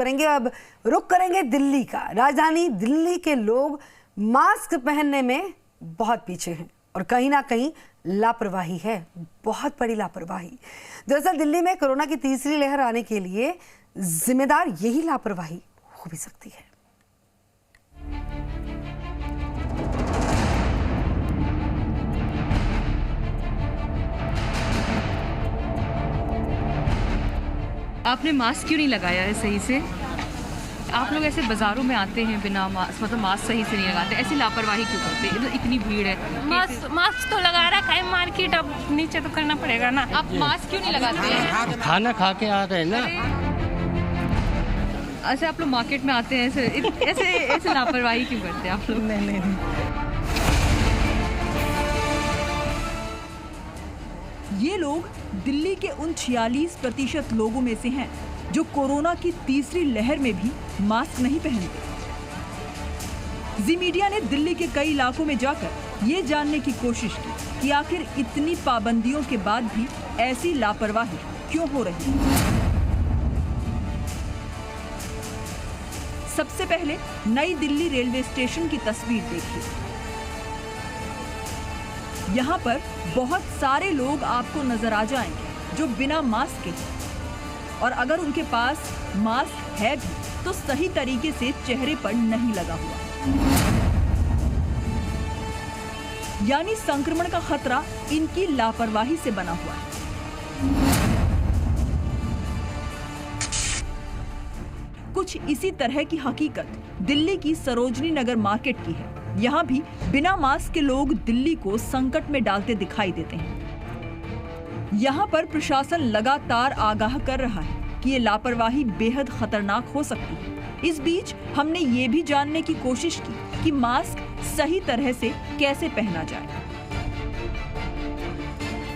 करेंगे। अब रुक करेंगे दिल्ली का। राजधानी दिल्ली के लोग मास्क पहनने में बहुत पीछे हैं और कहीं ना कहीं लापरवाही है, बहुत बड़ी लापरवाही। दरअसल दिल्ली में कोरोना की तीसरी लहर आने के लिए जिम्मेदार यही लापरवाही हो भी सकती है। आपने मास्क क्यों नहीं लगाया है सही से? आप लोग ऐसे बाजारों में आते हैं बिना मास्क, मतलब मास्क सही से नहीं लगाते, ऐसी लापरवाही क्यों करते हैं? इतनी भीड़ है। मास्क तो लगा रखा है मार्केट, अब नीचे तो करना पड़ेगा ना। आप मास्क क्यों नहीं लगाते हैं? खाना खा के आ रहे हैं ना। ऐसे आप लोग मार्केट में आते हैं, ऐसे लापरवाही क्यों करते हैं आप लोग? नहीं। ये लोग दिल्ली के उन 46% लोगों में से हैं जो कोरोना की तीसरी लहर में भी मास्क नहीं पहनते। जी मीडिया ने दिल्ली के कई इलाकों में जाकर ये जानने की कोशिश की कि आखिर इतनी पाबंदियों के बाद भी ऐसी लापरवाही क्यों हो रही है। सबसे पहले नई दिल्ली रेलवे स्टेशन की तस्वीर देखिए। यहाँ पर बहुत सारे लोग आपको नजर आ जाएंगे जो बिना मास्क के हैं, और अगर उनके पास मास्क है भी तो सही तरीके से चेहरे पर नहीं लगा हुआ, यानी संक्रमण का खतरा इनकी लापरवाही से बना हुआ है। कुछ इसी तरह की हकीकत दिल्ली की सरोजनी नगर मार्केट की है। यहाँ भी बिना मास्क के लोग दिल्ली को संकट में डालते दिखाई देते हैं। यहाँ पर प्रशासन लगातार आगाह कर रहा है कि ये लापरवाही बेहद खतरनाक हो सकती है। इस बीच हमने ये भी जानने की कोशिश की कि मास्क सही तरह से कैसे पहना जाए।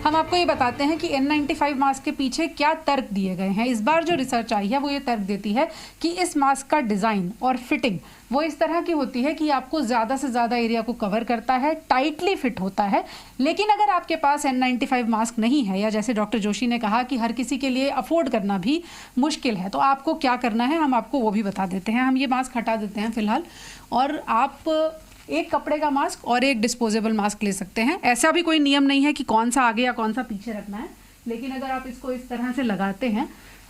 हम आपको ये बताते हैं कि N95 मास्क के पीछे क्या तर्क दिए गए हैं। इस बार जो रिसर्च आई है वो ये तर्क देती है कि इस मास्क का डिज़ाइन और फिटिंग वो इस तरह की होती है कि आपको ज़्यादा से ज़्यादा एरिया को कवर करता है, टाइटली फिट होता है। लेकिन अगर आपके पास N95 मास्क नहीं है, या जैसे डॉक्टर जोशी ने कहा कि हर किसी के लिए अफोर्ड करना भी मुश्किल है, तो आपको क्या करना है हम आपको वो भी बता देते हैं। हम ये मास्क हटा देते हैं फिलहाल, और आप एक कपड़े का मास्क और एक डिस्पोजेबल मास्क ले सकते हैं। ऐसा भी कोई नियम नहीं है कि कौन सा आगे या कौन सा पीछे रखना है, लेकिन अगर आप इसको इस तरह से लगाते हैं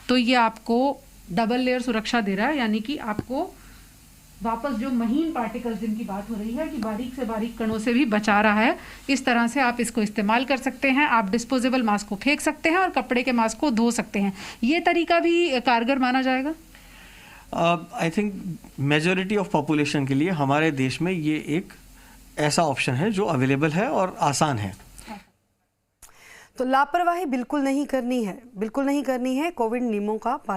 तो ये आपको डबल लेयर सुरक्षा दे रहा है, यानी कि आपको वापस जो महीन पार्टिकल्स जिनकी बात हो रही है कि बारीक से बारीक कणों से भी बचा रहा है। इस तरह से आप इसको इस्तेमाल कर सकते हैं। आप डिस्पोजेबल मास्क को फेंक सकते हैं और कपड़े के मास्क को धो सकते हैं। ये तरीका भी कारगर माना जाएगा। I think majority of population के लिए हमारे देश में ये एक ऐसा ऑप्शन है जो अवेलेबल है और आसान है। तो लापरवाही बिल्कुल नहीं करनी है, बिल्कुल नहीं करनी है। कोविड नियमों का